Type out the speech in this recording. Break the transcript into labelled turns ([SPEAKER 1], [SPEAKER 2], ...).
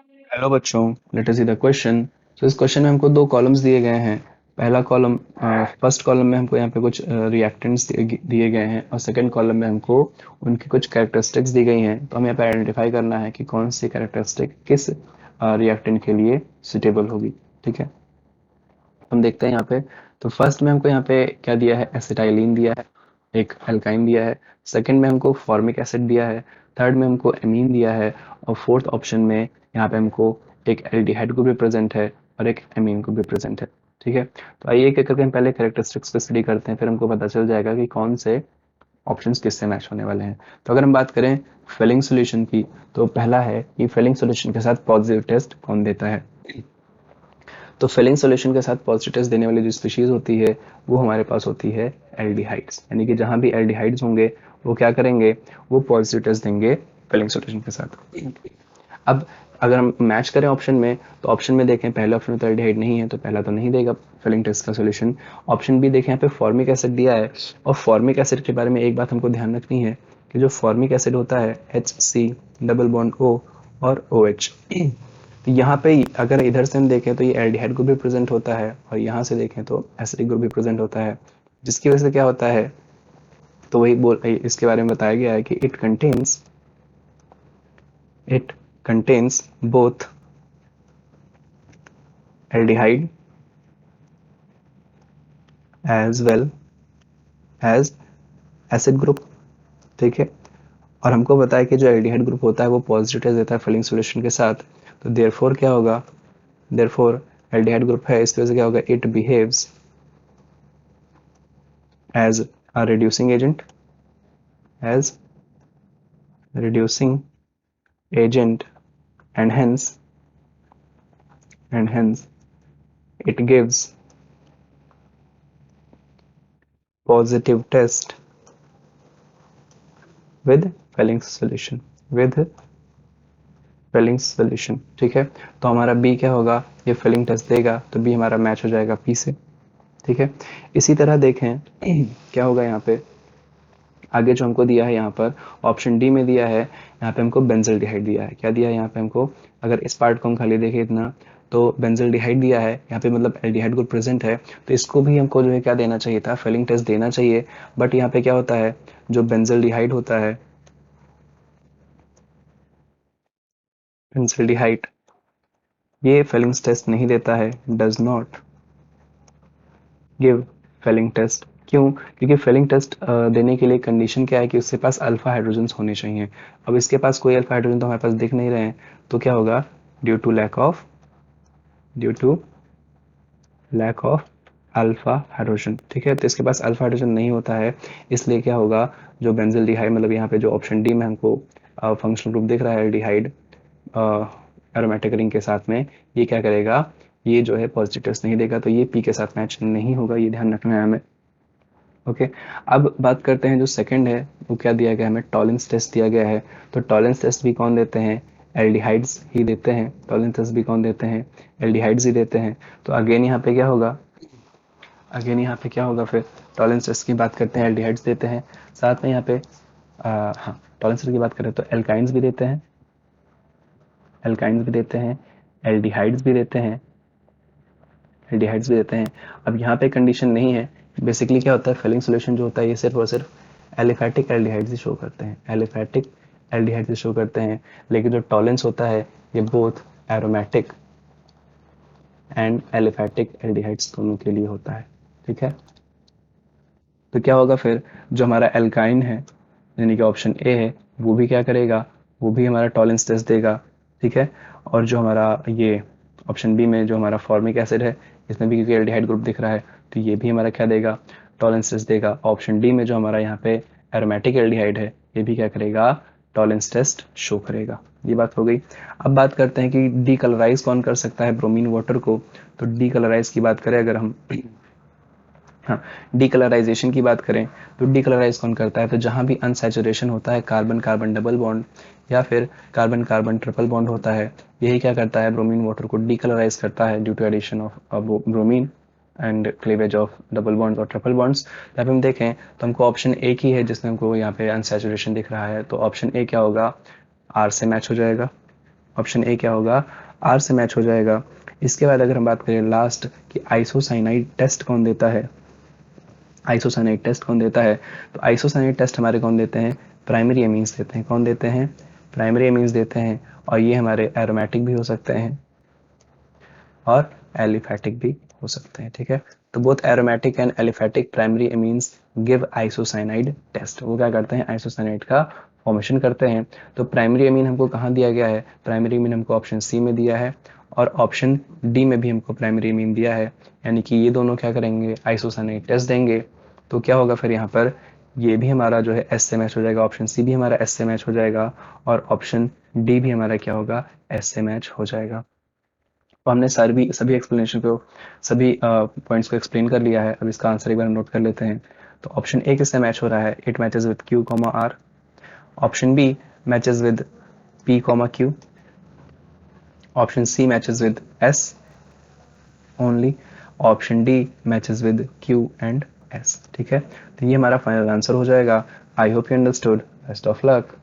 [SPEAKER 1] Hello बच्चों, let us see the question. तो इस क्वेश्चन में हमको दो कॉलम्स दिए गए हैं। पहला कॉलम, फर्स्ट कॉलम में हमको यहाँ पे कुछ रिएक्टेंट्स दिए गए हैं और सेकंड कॉलम में हमको उनकी कुछ कैरेक्टरिस्टिक्स दी गई हैं। तो हमें यहाँ पे आइडेंटिफाई करना है कि कौन सी कैरेक्टरिस्टिक किस रिएक्टेंट के लिए सुटेबल होगी। ठीक है, हम देखते हैं यहाँ पे। तो फर्स्ट में हमको यहाँ पे क्या दिया है, एसिटाइलिन दिया है, एक एल्काइन दिया है। सेकंड में हमको फॉर्मिक एसिड दिया है। थर्ड में हमको एमीन दिया है। और फोर्थ ऑप्शन में यहाँ पे हमको एक एल्डिहाइड ग्रुप भी प्रेजेंट है और एक एमीन ग्रुप भी प्रेजेंट है। ठीक है, तो आइए एक एक करके हम पहले कैरेक्टरिस्टिक्स को स्टडी करते हैं, फिर हमको पता चल जाएगा कि कौन से ऑप्शंस किससे मैच होने वाले हैं। तो अगर हम बात करें फेलिंग सोल्यूशन की, तो पहला है कि फेलिंग सोल्यूशन के साथ पॉजिटिव टेस्ट कौन देता है। तो फिलिंग सॉल्यूशन के साथ पॉजिटिव टेस्ट देने वाली जो स्पीशीज होती है वो हमारे पास होती है एल्डिहाइड्स, यानी कि जहां भी एल्डिहाइड्स होंगे वो क्या करेंगे, वो पॉजिटिव टेस्ट देंगे फिलिंग सॉल्यूशन के साथ। अब अगर हम मैच करें ऑप्शन में, तो ऑप्शन में देखें पहले ऑप्शन में तो एल्डिहाइड नहीं है, तो पहला तो नहीं देगा फिलिंग टेस्ट का सॉल्यूशन। ऑप्शन बी देखें, यहाँ पे फॉर्मिक एसिड दिया है। और फॉर्मिक एसिड के बारे में एक बात हमको ध्यान रखनी है कि जो फॉर्मिक एसिड होता है HC डबल बॉन्ड O और OH, तो यहाँ पे अगर इधर से हम देखें तो ये एल्डिहाइड ग्रुप भी प्रेजेंट होता है और यहाँ से देखें तो एसिडिक ग्रुप भी प्रेजेंट होता है, जिसकी वजह से क्या होता है, तो वही बोल इसके बारे में बताया गया है कि it contains both aldehyde as well as acid group. ठीक है, और हमको बताया कि जो एल्डिहाइड ग्रुप होता है वो पॉजिटिव टेस्ट देता है फिलिंग सॉल्यूशन के साथ। तो देयरफॉर क्या होगा, देयरफॉर एल्डिहाइड ग्रुप है, इस वजह से क्या होगा, it behaves as a reducing agent, as reducing agent, and hence it gives positive test with Fellings solution, with Fellings solution। ठीक है, तो हमारा बी क्या होगा, ये फिलिंग टेस्ट देगा तो बी हमारा मैच हो जाएगा पी से। ठीक है, इसी तरह देखें क्या होगा यहाँ पे, आगे जो हमको दिया है यहाँ पर ऑप्शन डी में दिया है, यहाँ पे हमको बेंजल्डिहाइड दिया है। क्या दिया है यहाँ पे हमको, अगर इस पार्ट को हम खाली देखें इतना, तो बेंजल्डिहाइड दिया है यहाँ पे, मतलब एल्डिहाइड ग्रुप प्रेजेंट है, तो इसको भी हमको जो है क्या देना चाहिए था, फेलिंग टेस्ट देना चाहिए। बट यहाँ पे क्या होता है, जो बेंजल्डिहाइड होता है, बेंजल्डिहाइड, ये फेलिंग टेस्ट नहीं देता है, does not give Fehling test. क्यों, क्योंकि फेलिंग टेस्ट देने के लिए कंडीशन क्या है कि उसके पास अल्फा हाइड्रोजन्स होने चाहिए। अब इसके पास कोई अल्फा हाइड्रोजन तो हमारे पास दिख नहीं रहे हैं, तो क्या होगा, due to lack of alpha hydrogen. ठीक है, तो इसके पास अल्फा हाइड्रोजन नहीं होता है, इसलिए क्या होगा, जो बेंजल्डिहाइड, मतलब यहाँ पे जो ऑप्शन डी में हमको फंक्शनल ग्रुप दिख रहा है एल्डिहाइड एरोमेटिक रिंग के साथ में, ये क्या करेगा, ये जो है पॉजिटिव टेस्ट नहीं देगा, तो ये पी के साथ मैच नहीं होगा, ये ध्यान रखना है हमें। ओके, अब बात करते हैं जो सेकंड है, वो क्या दिया गया है, हमें टॉलेंस टेस्ट दिया गया है। तो टॉलेंस टेस्ट भी कौन देते हैं, एल्डिहाइड्स ही देते हैं। टॉलेंस टेस्ट भी कौन देते हैं, एल्डिहाइड्स ही देते हैं। तो अगेन यहाँ पे क्या होगा, अगेन यहाँ पे क्या होगा, फिर टॉलेंस टेस्ट की बात करते हैं, एल्डिहाइड्स देते हैं। साथ में यहाँ पे हाँ, टॉलेंस टेस्ट की बात करें तो एल्काइंस भी देते हैं, एल्काइंस भी देते हैं, एल्डिहाइड्स भी देते हैं, एल्डिहाइड्स भी देते हैं। अब यहाँ पे कंडीशन नहीं है, बेसिकली क्या होता है, फिलिंग सॉल्यूशन जो होता है ये सिर्फ और सिर्फ एलिफैटिक एल्डिहाइड्स ही शो करते हैं, एलिफैटिक एल्डिहाइड्स ही शो करते हैं। लेकिन जो टॉलेंस होता है ये both aromatic and aliphatic aldehydes दोनों के लिए होता है। ठीक है, तो क्या होगा फिर, जो हमारा एल्काइन है यानी कि ऑप्शन ए है, वो भी क्या करेगा, वो भी हमारा टॉलेंस टेस्ट देगा। ठीक है, और जो हमारा ये ऑप्शन बी में जो हमारा फॉर्मिक एसिड है, इसमें भी क्योंकि एल्डिहाइड ग्रुप दिख रहा है, तो ये भी हमारा क्या देगा, टॉलेंस टेस्ट देगा। ऑप्शन डी में जो हमारा यहाँ पे एरोमेटिक एल्डिहाइड है, ये भी क्या करेगा, टॉलेंस टेस्ट शो करेगा। ये बात हो गई। अब बात करते हैं कि डीकलराइज कौन कर सकता है ब्रोमीन वाटर को। तो डीकलराइज की बात करें अगर हम, हाँ, डीकलराइजेशन की बात करें, तो डीकलराइज कौन करता है, तो जहां भी अनसैचुरेशन होता है, कार्बन कार्बन डबल बॉन्ड या फिर कार्बन कार्बन ट्रिपल बॉन्ड होता है, यही क्या करता है, ब्रोमीन वाटर को डीकलराइज करता है due to addition of bromine and cleavage of double bonds और ट्रिपल बॉन्ड्स। जब हम देखें तो हमको ऑप्शन ए की है जिसमें हमको यहाँ पे अनसैचुरेशन दिख रहा है, तो ऑप्शन ए क्या होगा, आर से मैच हो जाएगा। ऑप्शन ए क्या होगा, आर से मैच हो जाएगा। इसके बाद अगर हम बात करें लास्ट कि आइसोसाइनाइड टेस्ट कौन देता है, आइसोसाइनाइड टेस्ट कौन देता है, तो आइसोसाइनाइड टेस्ट हमारे कौन देते हैं, प्राइमरी एमीन्स देते हैं। कौन देते हैं, प्राइमरी एमीन्स देते हैं। और ये हमारे एरोमेटिक भी हो सकते हैं और एलिफेटिक भी हो सकते हैं। ठीक है, तो both aromatic and aliphatic primary amines give isocyanide test. वो क्या करते हैं, आइसोसाइनाइड का फॉर्मेशन करते हैं। तो प्राइमरी एमीन हमको कहाँ दिया गया है, प्राइमरी एमीन हमको ऑप्शन सी में दिया है और ऑप्शन डी में भी हमको प्राइमरी एमीन दिया है, यानी कि ये दोनों क्या करेंगे, आइसोसाइनाइड टेस्ट देंगे। तो क्या होगा फिर यहाँ पर, ये भी हमारा जो है एस से मैच हो जाएगा, ऑप्शन सी भी हमारा एस से मैच हो जाएगा और ऑप्शन डी भी हमारा क्या होगा, एस से मैच हो जाएगा। तो हमने सभी एक्सप्लेनेशन को, सभी पॉइंट्स को एक्सप्लेन कर लिया है। अब इसका आंसर एक बार नोट कर लेते हैं। तो ऑप्शन ए किससे मैच हो रहा है, it matches with Q comma R. Option B matches with P comma Q. Option C matches with S only. Option D matches with Q and S. ठीक है, तो ये हमारा फाइनल आंसर हो जाएगा। I hope you understood. Best of luck.